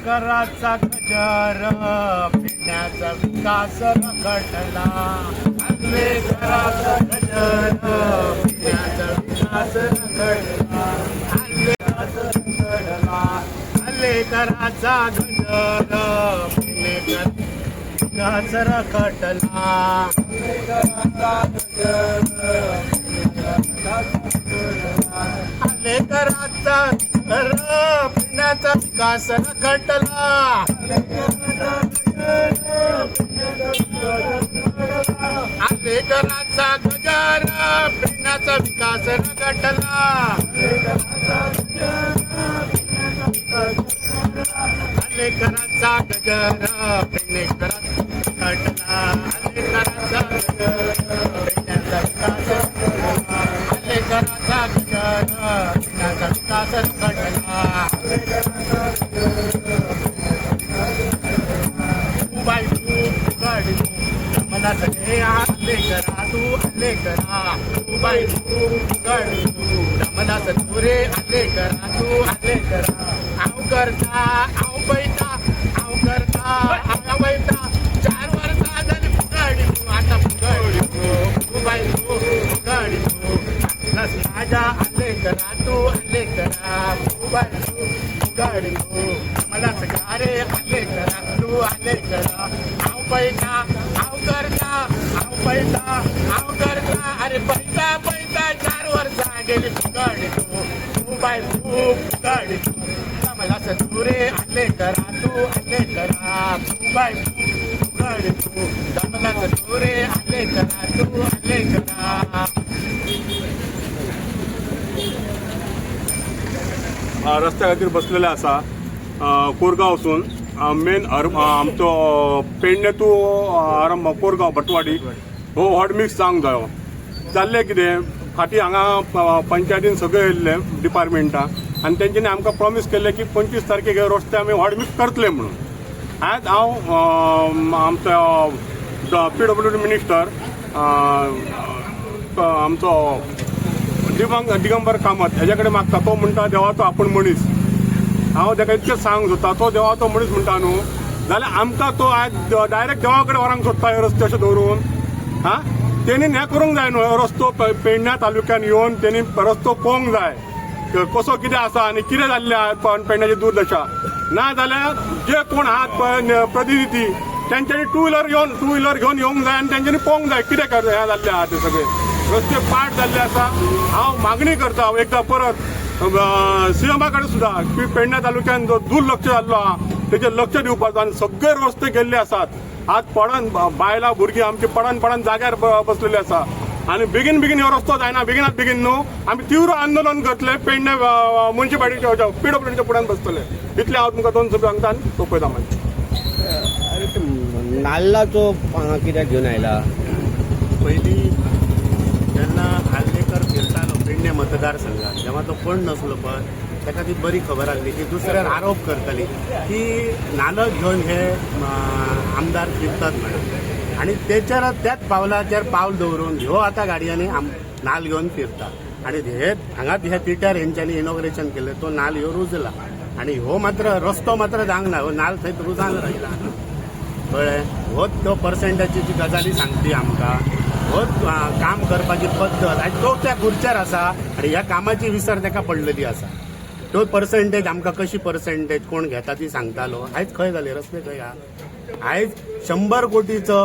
कराचा गजर पिण्याचा विकास रखडला. कराचा गजर पिण्याचा विकास रखडला. कराचा गजर विकास रखडला. कराचा पिण्याचा विकास रखडला. कराचा गजर पिण्याचा विकास रखडला. कराचा गजर पिण्याचा रखडला. कराचा गजर पिण्याचा विकास रखडला. कराचा गजर पिण्याचा विकास रखडला. मला सगळे आले करा तू आले करा तू बाई तू गडी तू मला सगळे आले करा तू आले करा. आव करता आव बैठा आव करता आव बैठा 4 वर्षा झाली गडी तू आता गडी तू बाई तू गडी तू माझ्या आले करा तू आले करा तू बाई तू गडी तू मला सगळे आले करा तू आले करा. आव बैठा आव करता आव पैसा आव करता अरे पैसा पैसा 4 वर्षा गेली गडी तू बाई तू गडी तू मला सगळे आले करा तू आले करा तू बाई तू गडी तू मला सगळे आले करा तू आले करा. रस्त्या खातीर बसलेले आसा कोरगांव वचून मेन आमचो पेडणे टू कोरगांव भटवाडी हो हॉट मिक्स जावंक जायो. जाल्लें कितें फाटीं हांगा पंचायतीन सगळे येयल्ले डिपार्टमेंटा आनी तेंच्यांनी आमकां प्रॉमीस केल्लें की 25 तारखेक हे रस्ते आमी हॉट मिक्स करतले म्हणून. आयज हांव आमचो PWD मिनिस्टर आमचो दिगंबर कामत हेजे कडेन मागता. तो म्हणटा देवाचो आपूण मनीस. हांव ताका इतकें सांग सोदता तो देवाचो मनीस म्हणटा न्हू जाल्यार आमकां तो आयज डायरेक्ट देवा कडेन व्हरांक सोदता हे रस्ते अशें दवरून. तेणी हें करूंक जाय न्हू. रस्तो पेडण्या तालुक्यान येवन तेणी रस्तो पळोवंक जाय कसो कितें आसा आनी कितें जाल्लें आहा पेडण्याची दुर्दशा. ना जाल्यार जे कोण आहात पळय प्रतिनिधी तेंच्यांनी टू व्हिलर घेवन येवंक जाय आनी तेंच्यांनी पळोवंक जाय कितें हें जाल्लें आहा ते सगळे रस्ते पाड जाल्ले आसा. हांव मागणी करता एकदां परत सीएमा कडेन सुद्दां की पेडण्या तालुक्यान जो दुर्लक्ष जाल्लो आहा तेजेर लक्ष दिवपाचो आनी सगळे रस्ते गेल्ले आसात. आज पडन बायलां भुरगीं आमची पडन जाग्यार बसलेली आसा आनी बेगीन हो रस्तो जायना. बेगीन न्हू आमी तीव्र आंदोलन करतले. पेडणे म्युनिसिपालिटीच्या PWDच्या फुड्यान बसतले. इतलें हांव तुमकां 2 शब्द सांगता आनी सोंपयता मागीर. नाल्लाचो कित्याक घेवन आयला? पयलीं जेन्ना आल्लेकर फिरतालो पेडणे मतदारसंघात जेव्हा तो कोण नसलो पण ताका ती बरी खबर आसली की दुसऱ्यार आरोप करतली की नाल्ल घेवन हे आमदार फिरतात म्हणून. आणि त्याच पावलाचेर पावल दवरून ह्यो आतां गाडयांनी नाल्ल घेवन फिरता. आणि हे हांगा ह्या तिट्यार हेंच्यांनी इनॉग्रेशन केलें तो नाल्ल ह्यो रुजला. आणि ह्यो मात्र रस्तो मात्र जावंक ना. हो नाल्ल थंय रुजान रावला कळ्ळें. होच तो पर्सेंटेजीची गजाली सांगती आमकां. होच काम करपाची पद्दत आयज तो त्या खुर्च्यार आसा आनी ह्या कामाची विसर ताका पडलेली आसा. तो पर्सेंटेज आमकां कशी पर्सेंटेज कोण घेता ती सांगतालो. आयज खंय जाले रस्ते खंय आहा. आयज 100 कोटीचो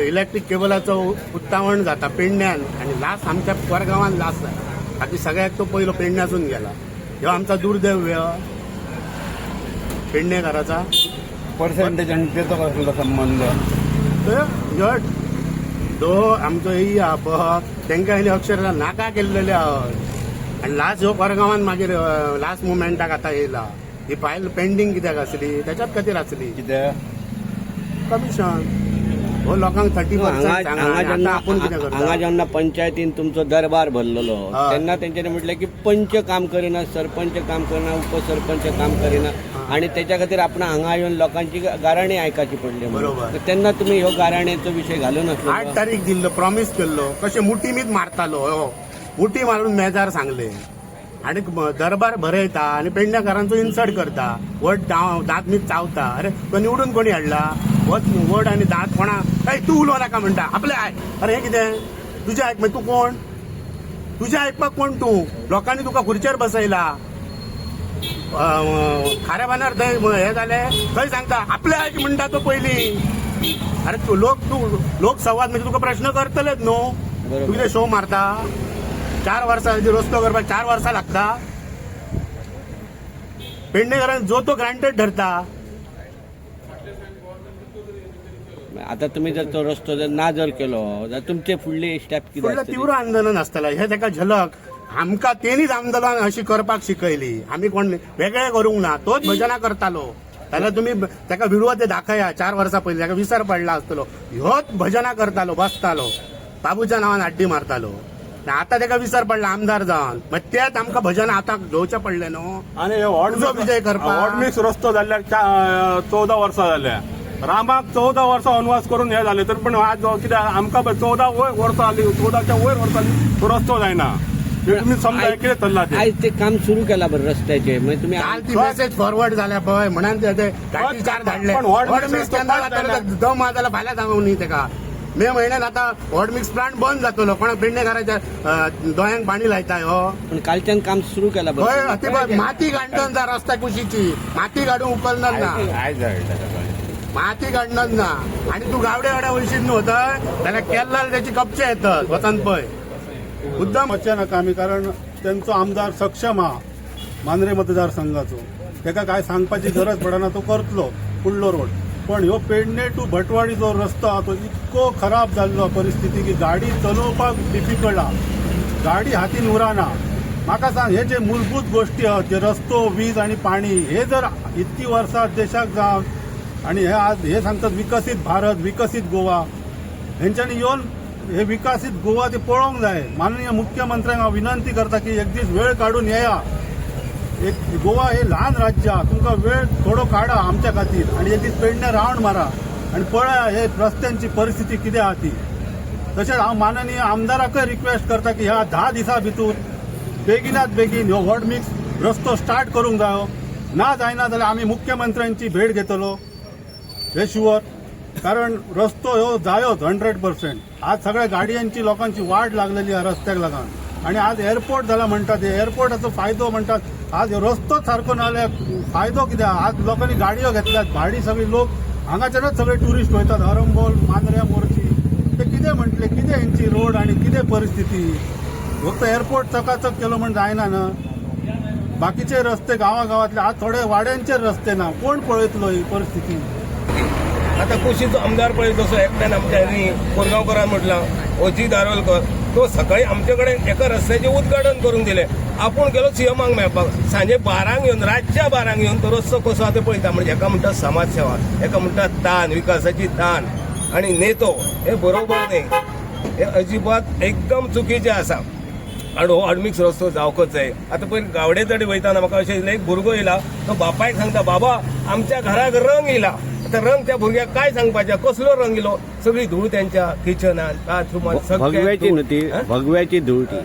इलेक्ट्रीक केबलाचो उत्तावण जाता पेडण्यान आनी लास्ट आमच्या कोरगांवान लास्ट जाता. ताकी सगळ्याक तो पयलो पेडण्यासून गेला. ह्यो आमचा दुर्दैव्य पेडणेकाराचा. पर्सेंटेज आनी तेचो कसलो संबंध? तो आमचो ही आहा पळय तांकां आनी अक्षरशः नाका केल्लेले आहात. आनी लास्ट ह्यो कोरगांवान मागीर लास्ट मुमेंटाक आतां येयला. ही फायल पेंडींग कित्याक आसली त्याच्याच खातीर आसली. कित्याक कमिशन हो लोकांक 30% हांगा जेन्ना पंचायतीन तुमचो दरबार भरलेलो तेन्ना तेंच्यांनी म्हटलें की पंच काम करिना, सरपंच काम करिना, उपसरपंच काम करिना. आणि त्याच्या खातीर आपण हांगा येवन लोकांची गाराणी आयकाची पडली बरोबर. तर तेन्ना तुम्ही ह्यो गाराणेचो विशय घालून 8 तारीख दिल्लो, प्रॉमिस केल्लो, कशे मुठीमीत मारतालो हो, मुठी मारून मेजार सांगले आणि दरबार भरयता आणि पेडणेकारांचो इन्सल्ट करता, वट दात मीत चावता. अरे तो निवडून कोणी हाडला? वट आणि दात कोणा काय तू उलो नाका म्हणटा आपले आय. अरे हे कितें तुझे आयक मागीर तू कोण? तुझे आयकपाक कोण तू? लोकांनी तुका खुर्चेर बसयला, खाऱ्या पानार थंय हे जाले, थंय सांगता आपले आयक म्हणटा तो पयलीं. अरे तू लोक संवाद म्हणजे तुका प्रश्न करतलेच न्हू. बरोबर. तू कितें शो मारता? 4 वर्सां रस्तो करपाक 4 वर्सां लागता. पेडणेकारांक जो तो ग्रांटेड धरता. आता तुम्ही जर तो रस्तो जर ना जर केलो जाल्यार तुमचे फुडले स्टेप कितें फुडलें आसतले? तीव्र आंदोलन आसतलें हे ताका झलक. आमकां तेणीच आंदोलन अशी करपाक शिकयली. आमी कोण वेगळे करूंक ना, तोच भजनां करतालो. जाल्यार तुम्ही ताका व्हिडिओ ते दाखया 4 वर्सां पयलीं, ताका विसर पडला आसतलो. ह्योच भजनां करतालो, बसतालो, बाबूच्या नांवान आड्डी मारतालो. आता ताका विसर पडला आमदार जावन, मागीर तेच आमकां भजनां आतां घेवचें पडलें न्हू. आणि तुझो विजय करपाक. वॉर्ड रस्तो जाल्ल्यार 14 वर्सां जाल्या. रामाक 14 वर्सां वनवास करून हे झाले तर पण आज कित्याक आमकां 14 वर्सां जाली, 14च्या वयर वर्सां जाली, तो रस्तो जायना. हे तुम्ही समजा कितें चल्ला ते. आयज ते काम सुरू केला बरं रस्त्याचे, म्हणजे तुम्ही काल ती मेसेज फॉरवर्ड झाल्या पळय म्हणून ते गाडी 4 धाडले. पण वॉर्ड वॉर्ड मिक्स मिक्स केन्ना रस्तो जातलो? दम जाल्यार फाल्यां सांगूंक न्ही ताका. मे म्हयन्यात आता वॉर्ड मिक्स प्लांट बंद जातलो. कोणाक पेडणेकाराच्या दोळ्यांक पाणी लायताय हो. पण कालच्यान काम सुरू केला हय बरं. अति माती काढणं जा रस्त्या कुशीची. माती काढून उकलणार ना, माती काढणं ना. आणि तू गावड्या गाड्या वयशीत न्हू होतय जाल्यार केल्ल्यार त्याची कपचे येतात वचन पळय. मुद्दाम वचचे नाका आमी, कारण त्यांचो आमदार सक्षम हा मांद्रे मतदारसंघाचो. ताका काय सांगपाची गरज पडना, तो करतलो फुडलो रोड. पण ह्यो पेडणे टू भटवाडी जो रस्तो हा तो इतको खराब जाल्लो परिस्थिती की गाडी चलोवपाक डिफिकल्ट हा, गाडी हातीन उराना. म्हाका सांग, हे जे मूलभूत गोष्टी आहात, जे रस्तो, वीज आणि पाणी, हे जर इतकी वर्सां देशाक जावन आणि हे आज हे सांगतात विकसित भारत, विकसित गोवा, हेंच्यांनी येवन हे विकसित गोवा ते पळोवंक जाय. माननीय मुख्यमंत्र्यांक हांव विनंती करता की एक दीस वेळ काढून येया. एक गोवा हे ल्हान राज्य हा, तुमकां वेळ थोडो काढा आमच्या खातीर आणि एक दीस पेडणे रावंड मारा आणि पळया हे रस्त्यांची परिस्थिती कितें आहा ती. तशेंच हांव माननीय आमदाराकय रिक्वेस्ट करता की ह्या 10 दिसां भितर बेगिनात बेगीन हो वॉर्ड मिक्स रस्तो स्टार्ट करूंक जायो. ना जायना जाल्यार आमी मुख्यमंत्र्यांची भेट घेतलो, हे शुअर. कारण रस्तो ह्यो जायोच 100%. आज सगळ्या गाडयांची लोकांची वाट लागलेली ह्या रस्त्याक लागून. आणि आज एअरपोर्ट जाला म्हणटात, एअरपोर्टाचो फायदो म्हणटात. आज रस्तोच सारको ना जाल्यार फायदो कित्याक? आज लोकांनी गाडयो घेतल्यात, भाडी सगळी लोक हांगाच्यानच सगळे टुरिस्ट वयतात, हरंबोल, मांद्र्या, मोर्ची. ते कितें म्हटले, कितें हेंची रोड आणि कितें परिस्थिती? फक्त एअरपोर्ट चकाचक केलो म्हण जायना ना. बाकीचे रस्ते गावागावातले आज थोडे वाड्यांचे रस्ते ना, कोण पळयतलो ही परिस्थिती? आता कुशीचो आमदार पळय जसो एकट्यान आमच्या कोरगांवकरान म्हटला, अजित दारोलकर, तो सकाळी आमचे कडेन एका रस्त्याचे उद्घाटन करून दिले. आपूण गेलो सीएमाक मेळपाक. सांजे 12 येवन, रातच्या 12 येवन तो रस्तो कसो आहा ते पळयता. म्हणजे एका म्हणटा समाजसेवा, एका म्हणटा ताण, विकासाची ताण आणि नेतो. हे बरोबर न्ही, हे अजिबात एकदम चुकीचे आसा. आणि हो अडमिक्स रस्तो जावकच जाय. आता पळय गावडे तडे वयताना म्हाका अशें दिसलें, एक भुरगो येयला, तो बापायक सांगता, बाबा आमच्या घराक रंग येयला. आता रंग त्या भुरग्याक काय सांगपाचें? कसलो रंग येयलो? सगळी धूळ त्यांच्या किचनात, बाथरुमात, भगव्याची न्हू ती, भगव्याची धूळ ती.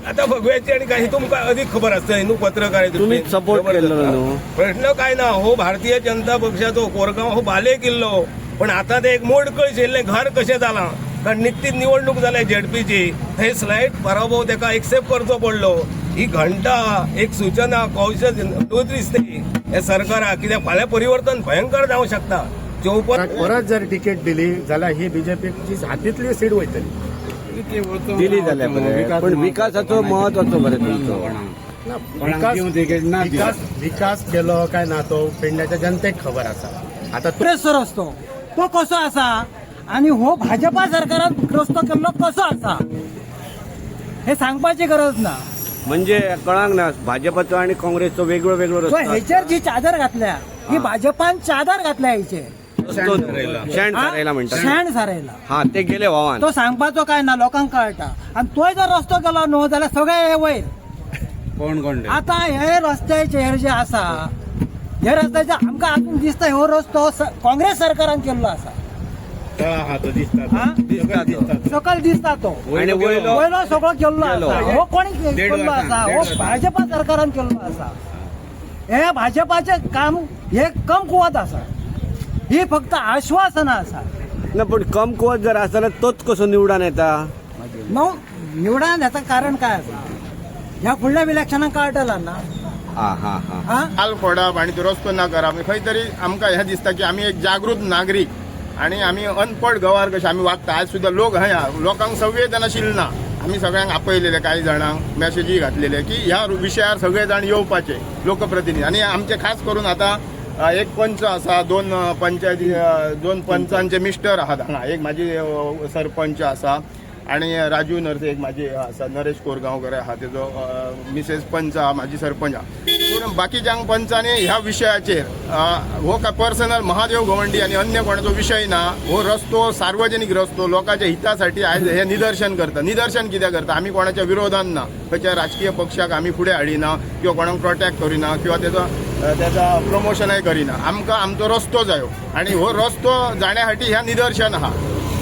आता भगव्याची आणि काही तुमकां अधिक खबर आसतली न्हू, पत्रकार तुम्हीच सपोर्ट केल्लो न्हू. प्रश्न काय ना. हो भारतीय जनता पक्षाचो कोरगांव हो बाले किल्लो. पण आता ते एक मोडकळ शिल्लें घर कशें जालां? कारण निश्चित निवडणूक जाल्या झेडपीची, थंय स्लायट पराभव ताका एक्सेप्ट करचो पडलो. ही घंटा एक सूचना कौशल दिसते हे सरकाराक, कित्याक फाल्यां परिवर्तन भयंकर जावंक शकता. 54 परत जर तिकेट दिली जाल्यार ही बीजेपीची हातींतली सीट वयतली. दिली जाल्यार बरें, पण विकासाचो महत्वाचो बरें तुमचो. विकास केलो काय ना तो पेडण्याच्या जनतेक खबर आसा. आता प्रेसर असतो तो कसो आसा आणि हो भाजपा सरकारान रस्तो केल्लो कसो आसा हे सांगपाची गरज ना. म्हणजे कळांक ना भाजपाचो आणि काँग्रेसचो वेगळो वेगळो तो रस्तो. हेचेर जी चादर घातल्या ही भाजपान चादर घातल्या हेचेर. शेण सारयला म्हणटा. शेण सारयला. हा ते गेले व्हावान. तो सांगपाचो काय ना, लोकांक कळटा. आणि तोय जर रस्तो केलो न्हू जाल्यार सगळे हे वयर. कोण कोण आता हे रस्त्याचेर जे आसा हे रस्त्याचे आमकां आजून दिसता हो रस्तो काँग्रेस सरकारान केल्लो आसा हा तो दिसतात हा? सकल दिसता तो आणि वयलो वयलो सगळो केल्लो आसा हो कोणी केल्लो आसा हो भाजपा सरकारान केल्लो आसा हे भाजपाचे काम हे कमकुवत आसा ही फक्त आश्वासना आसा ना पण कमकुवत जर आसा जाल्यार तोच कसो निवडान येता मग निवडान याचं कारण काय आसा ह्या फुडल्या इलेक्शनाक कळटला ना हा हा हा हा हाल फोडप आणि तो रस्तो ना करप खंय तरी आमकां हें दिसता की आमी एक जागृत नागरीक आणि आमी अनपड गंवार कशे आमी वागता आज सुद्दां लोक लोकांक संवेदनशील ना आमी सगळ्यांक आपयलेले कांय जाणांक मेसेजी घातलेले की ह्या विशयार सगळे जाण येवपाचे लोकप्रतिनिधी आणि आमचे खास करून आता एक पंच आसा दोन पंचायती दोन पंचांचे मिस्टर आहात हांगा एक माझी सरपंच आसा आणि राजू नरसे एक माझे आसा नरेश कोरगांवकर आहा तेजो मिसेस पंच आहा माझी सरपंच आहा पूण बाकीच्यांक पंचांनी ह्या विशयाचेर हो काय पर्सनल महादेव गवंडी आणि अन्य कोणाचो विषय ना हो रस्तो सार्वजनीक रस्तो लोकांच्या हितासाठी आयज हे निदर्शन करता निदर्शन कित्याक करता आमी कोणाच्या विरोधान ना खंयच्या राजकीय पक्षाक आमी फुडें हाडिना किंवा कोणाक प्रोटेक्ट करिना किंवा त्याचा प्रमोशनय करिना आमकां आमचो रस्तो जायो आणि हो रस्तो जाण्या खातीर ह्या निदर्शन आहा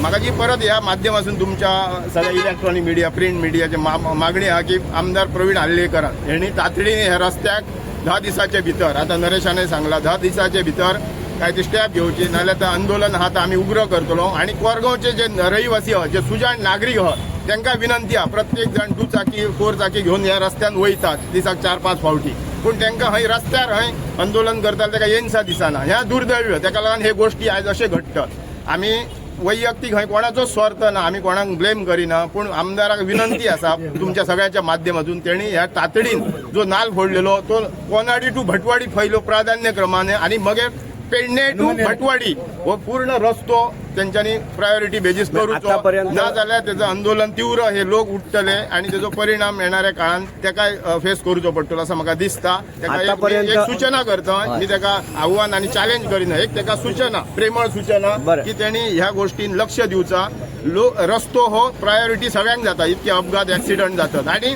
म्हाका जी परत ह्या माध्यमातून तुमच्या सगळ्या इलेक्ट्रॉनिक मिडिया प्रिंट मिडियाची मागणी आहा की आमदार प्रवीण आल्लेकरान हेणी तातडीने ह्या रस्त्याक 10 दिसाचे भितर आता नरेशाने सांगला 10 दिसाचे भितर काय ती स्टेप घेवची नाल्यार ते आंदोलन आहा ते आमी उग्र करतलो आणि कोरगांवचे जे रहिवासी आहा जे सुजाण नागरीक आहात तांकां विनंती आहा प्रत्येक जाण 2 चाकी 4 चाकी घेवन ह्या रस्त्यान वयतात दिसाक 4-5 फावटी पूण तांकां हय रस्त्यार हय आंदोलन करताले ताका येनसा दिसना ह्या दुर्दैव्य ताका लागून हे गोष्टी आयज अशे घडटात आमी वैयक्तीक हय कोणाचो स्वार्थ ना आमी कोणाक ब्लेम करिना पूण आमदाराक विनंती आसा तुमच्या सगळ्याच्या माध्यमातून तेणी ह्या तातडीन जो नाल फोडलेलो तो कोनाडी टू भटवाडी फैलो प्राधान्य क्रमाने आणि मगे पेडणे टू भटवाडी हो पूर्ण रस्तो त्यांच्यानी प्रायोरिटी बेजीस करूचो ना जाल्यार त्याचं आंदोलन तीव्र हे लोक उठतले आणि त्याचो परिणाम येणाऱ्या काळात ताका फेस करूचो पडटलो असं म्हाका दिसता ताका एक सूचना करता मी ताका आव्हान आणि चॅलेंज करिना एक ताका सूचना प्रेमळ सूचना की त्यांनी ह्या गोष्टीन लक्ष दिवचा रस्तो हो प्रायोरिटी सगळ्यांक जाता इतके अपघात ऍक्सिडेंट जातात आणि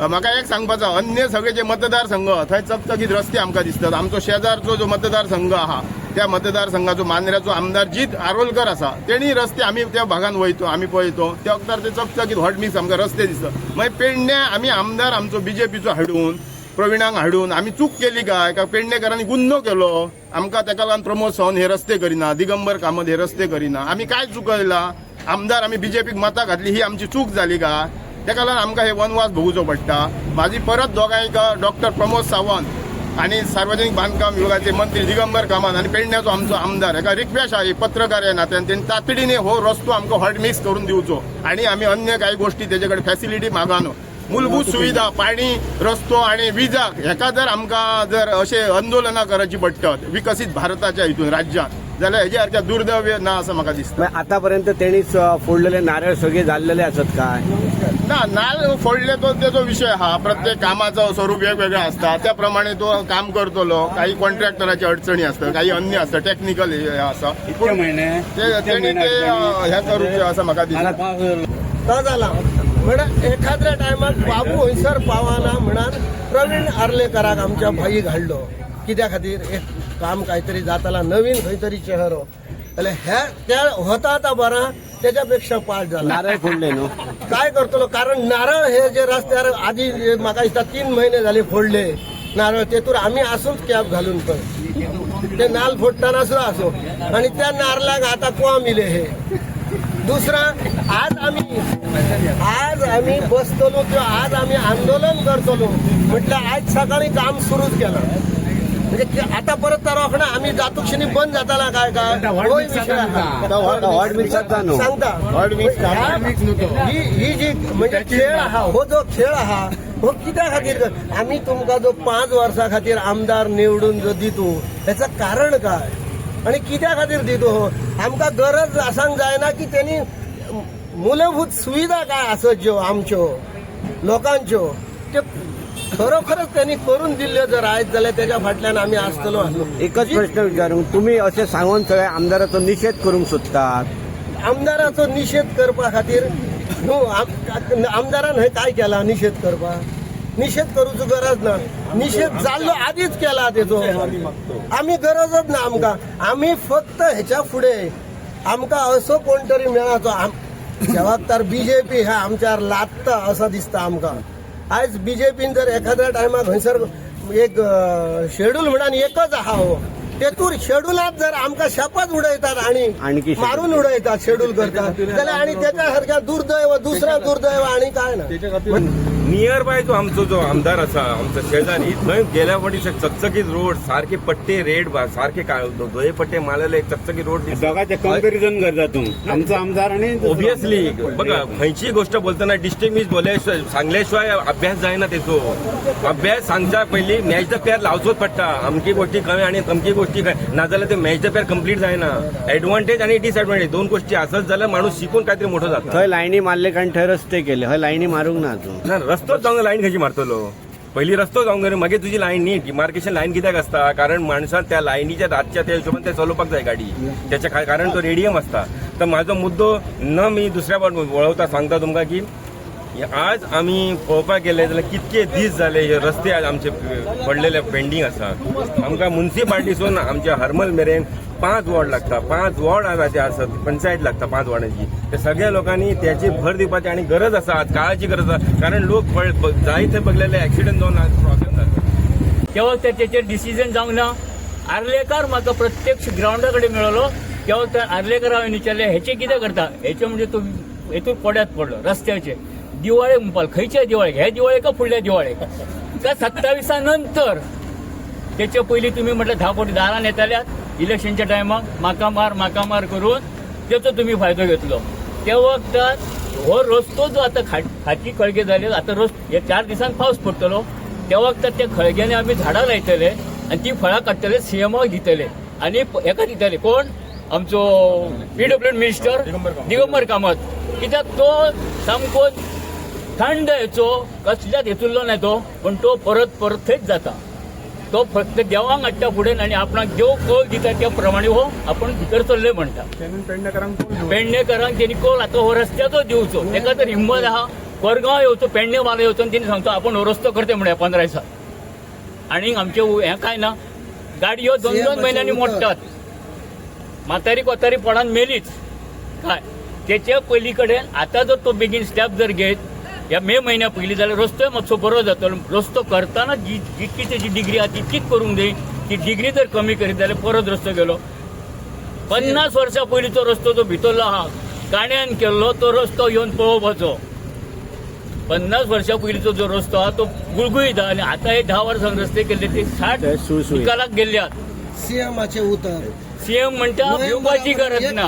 म्हाका एक सांगपाचो अन्य सगळे जे मतदारसंघ थंय चकचकीत रस्ते आमकां दिसतात आमचो शेजारचो जो मतदारसंघ आहा त्या मतदारसंघाचो मांद्र्याचो आमदार जीत आरोलकर आसा तेणी रस्ते आमी त्या भागान वयतो आमी पळयतो त्या वक्तार ते चकचकीत हॉट मिक्स आमकां रस्ते दिसतात मागीर पेडण्या आमी आमदार आमचो बीजेपीचो हाडून प्रवीणांक हाडून आमी चूक केली काय पेडणेकरांनी गुन्हो केलो आमकां ताका लागून प्रमोद सावंत हे रस्ते करिना दिगंबर कामत हे रस्ते करिना आमी काय चुकयला आमदार आमी बीजेपीक मतां घातली ही आमची चूक जाली का ताका लागून आमकां हे वनवास भोगूचो पडटा म्हाजी परत दोगांयक डॉक्टर प्रमोद सावंत आणि सार्वजनिक बांधकाम विभागाचे मंत्री दिगंबर कामत आणि पेडण्याचो आमचो आमदार हेका रिक्वेस्ट आहे पत्रकार या नात्यान त्यांनी तातडीने हो रस्तो आमकां हॉट मिक्स करून दिवचो आणि आमी अन्य काही गोष्टी तेजे कडेन फॅसिलिटी मागानो मूलभूत सुविधा पाणी रस्तो आणि विजा हेका जर आमकां जर अशे आंदोलनां करची पडटात विकसीत भारताच्या हितून राज्यात जाल्यार हेजे सारख्या दुर्दैव्य ना असं म्हाका दिसता आतापर्यंत तेणीच फोडलेले नारळ सगळे जाल्लेले आसत काय ना नाल फोडले तो त्याचा विषय हा प्रत्येक कामाचं स्वरूप वेगवेगळं असतं त्याप्रमाणे तो काम करतलो काही कॉन्ट्रॅक्टराची अडचणी असतात काही अन्य असतं टेक्निकल हे असं तेणी ते ह्या करूचे असं म्हाका दिसता झाला म्हणून एखाद्या टायमात बाबू हंयसर पावाना म्हणून प्रवीण आर्लेकराक आमच्या भाई घाललो कित्या खातीर एक काम काहीतरी जाताला नवीन खंय तरी चेहरो जाल्यार ह्या त्या होता आता बरा त्याच्यापेक्षा पाठ झाला नारळ फोडले न्हू काय करतलो कारण नारळ हे जे रस्त्यार आधी म्हाका दिसता 3 महिने झाले फोडले नारळ तेतून आम्ही असूच कॅब घालून पण ते नाल फोडताना सुद्धा असो आणि त्या नारळाक आता कोण मिले हे दुसरा आज आम्ही बसतलो किंवा आज आम्ही आंदोलन करतलो म्हटलं आज सकाळी काम सुरूच केलं म्हणजे आता परत तर रोखणा आम्ही जातूक्षणी बंद जाताना काय सांगता ही जी म्हणजे खेळ आहा हो जो खेळ आहा हो कित्या खातीर आम्ही तुमका जो 5 वर्सां खातीर आमदार निवडून जो दितो त्याचं कारण काय आणि कित्या खातीर दितो हो आमकां गरज आसांक जायना की त्यांनी मूलभूत सुविधा काय आसत ज्यो आमच्यो लोकांच्यो ते खरोखरच त्यांनी करून दिल्ल्यो जर आयज जाल्यार त्याच्या फाटल्यान आमी आसतलो एकच प्रश्न विचारूंक तुम्ही असे सांगून सगळ्या आमदाराचो निषेध करूंक सोदतात आमदाराचो निषेध करपा खातीर आमदारान हे काय केला निषेध करपा निषेध करूची गरज ना. निषेध जाल्लो आधीच केला तेचो. आम्ही गरजच ना आमकां. आम्ही फक्त ह्याच्या फुडे आमकां असो कोण तरी मेळाचो. जबाबदार बीजेपी ह्या आमच्यावर लादता असं दिसता आमकां. आयज बीजेपीन जर एखाद्या टायमार खंयसर एक शेड्यूल म्हणून एकच आहा हो, तेतूर शेड्युलात जर आमकां शापाच उडयतात आणि आणखी मारून उडयतात, शेड्यूल करतात जाल्यार आणि त्याच्या सारख्या दुर्दैव दुसरा दुर्दैव आणि काय ना. नियर बाय जो आमचो जो आमदार असा आमचा शेजारी थंय गेल्या फावटी चकचकीत रोड सारखे पट्टे रेड सारखे दोये पट्टे मारलेले चकचकीत रोड दोघांचे कंपॅरिझन करता तू आमचा आमदार आणि ऑब्विसली बघा खंयची गोष्ट बोलताना डिस्टिंग्विश सांगल्याशिवाय अभ्यास जायना तेचो. अभ्यास सांगच्या पयलीं मॅच द पेअर लावचोच पडटा. अमकी गोष्टी कळ्ळे आणि तमकी गोष्टी कळ्ळे नाजाल्यार ते मॅच द पेअर कंप्लीट जायना. एडवांटेज आणि डिसएडवांटेज दोन गोष्टी असत जाल्यार माणूस शिकून काहीतरी मोठं जाता. थंय लाईनी मारले कारण थंय रस्ते केले, हय लाईनी मारूंक ना अजून. रस्तो जाऊन लाईन कशी मारतलो. पहिली रस्तो जाऊन घरी मागीर तुझी लाईन नीट. डिमार्केशन लाईन कित्याक असता कारण माणसां त्या लाईनीच्या रातच्या त्या हिशोबान ते चलोवपाक जाय गाडी. त्याच्या कारण तो रेडियम असता. तर माझो मुद्दो न मी दुसऱ्या फावट वळवता सांगता तुमकां की आज आम्ही पळोवपाक गेले जाल्यार कितके दीस जाले हे रस्ते आज आमचे पडलेले पेंडींग आसा. आमकां म्युन्सिपाल्टीसून आमच्या हरमल मेरेन 5 वॉर्ड लागता. 5 वॉर्ड ते आसत, पंचायत लागता 5 वॉर्डांची. ते सगळ्या लोकांनी त्याची भर दिवपाची आणि गरज आसा, आज काळाची गरज आसा. कारण लोक जायते बघलेले ऍक्सिडेंट जाऊन आज प्रॉब्लेम जाता. तेव्हा त्याचे डिसिजन जावंक ना. आर्लेकर म्हाका प्रत्यक्ष ग्राउंडा कडेन मेळलो. तेव्हा त्या आर्लेकर हांवें विचारलें हेचे कितें करता. हेचे म्हणजे तो हेतून पड्यात पडलो रस्त्याचे. दिवाळे म्हणपाल खंयचे दिवाळे, हे दिवाळे का फुडल्या दिवाळे का 27 नंतर. त्याच्या पयलीं तुम्ही म्हटलं 10 कोटी दारान येताल्यात इलेक्शनच्या टायमाक म्हाका मार करून त्याचो तुम्ही फायदो घेतलो. त्या वखतार हो रस्तो जो आता खाची खळगे झाले आता हे 4 दिसान पावस पडटलो. त्या वखतार त्या खळग्यांनी आम्ही झाडां लायतले आणि ती फळां काडटले सीएमाक दितले आणि हेका दितले कोण आमचो PWD मिनिस्टर दिगंबर कामत. कित्याक तो सामको थंड हेचो कसल्याच हेतुल्लो नाही तो, पण तो परत थंयच जाता. तो फक्त देवांक हाडटा फुडें आणि आपणाक देव कौल दिता त्या प्रमाणे हो आपण भितर चल्ले म्हणटा. पेडणेकरांक तेणी कौल आता हो रस्त्याचो दिवचो. तेका तर हिंमत आहा कोरगांव येवचो पेडणे वालो येवचो आणि तेणी सांगतो आपण हो रस्तो करते म्हणून 15 दिसांत. आणि आमचे हें काय ना गाडयो 2-2 महिन्यांनी मोडटात. म्हातारी कोतारी पडान मेलीच काय. त्याच्या पयली कडेन आता जर तो बेगीन स्टेप जर घेत या मे महिन्या पयलीं जाल्यार रस्तोय मातसो बरो जातलो. रस्तो करताना जितकी तेजी डिग्री आहा तितकीच करूंक जाय. ती डिग्री जर कमी करीत जाल्यार परत रस्तो गेलो. 50 वर्सां पयलींचो रस्तो जो भितरलो आहा काण्यान केल्लो तो रस्तो येवन पळोवपाचो. 50 वर्सां पयलींचो जो रस्तो आहा तो गुळगुळीत आहा. आनी आतां हे 10 वर्सांक रस्ते केल्ले ते 60 निकालाक गेल्ल्यात. सीएमाचे उतर सीएम म्हणटा भिवपाची गरज ना.